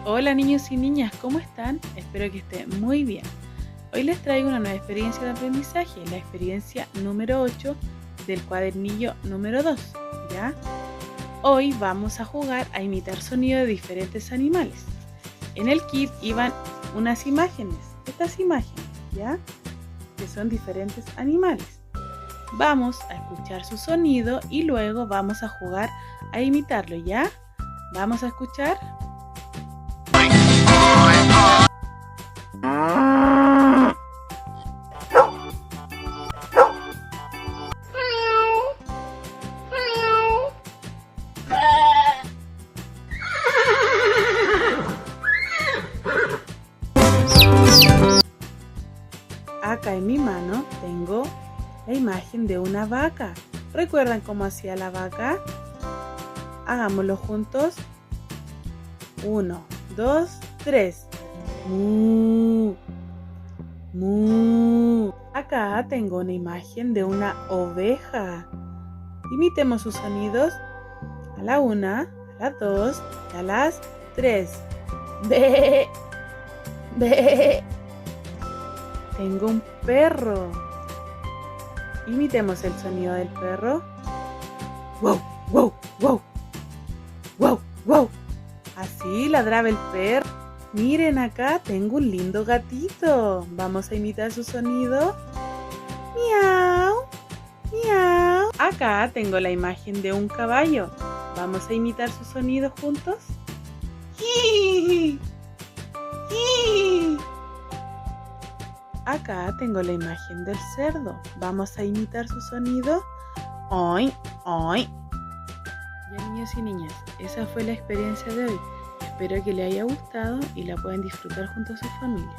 Hola niños y niñas, ¿cómo están? Espero que estén muy bien. Hoy les traigo una nueva experiencia de aprendizaje, la experiencia número 8 del cuadernillo número 2, ¿ya? Hoy vamos a jugar a imitar sonido de diferentes animales. En el kit iban unas imágenes, estas imágenes, ¿ya? Que son diferentes animales. Vamos a escuchar su sonido y luego vamos a jugar a imitarlo, ¿ya? Vamos a escuchar. Acá en mi mano tengo la imagen de una vaca. ¿Recuerdan cómo hacía la vaca? Hagámoslo juntos. 1, 2, 3. Mu, mu. Acá tengo una imagen de una oveja. Imitemos sus sonidos a la 1, a la 2 y a las 3. Be, be. Tengo un perro. Imitemos el sonido del perro. Wow, wow, wow. Wow, wow. Así ladraba el perro. Miren, acá tengo un lindo gatito. Vamos a imitar su sonido. Miau, miau. Acá tengo la imagen de un caballo. Vamos a imitar su sonido juntos. Acá tengo la imagen del cerdo. Vamos a imitar su sonido. Oin, oin. Ya niños y niñas, esa fue la experiencia de hoy. Espero que les haya gustado y la puedan disfrutar junto a su familia.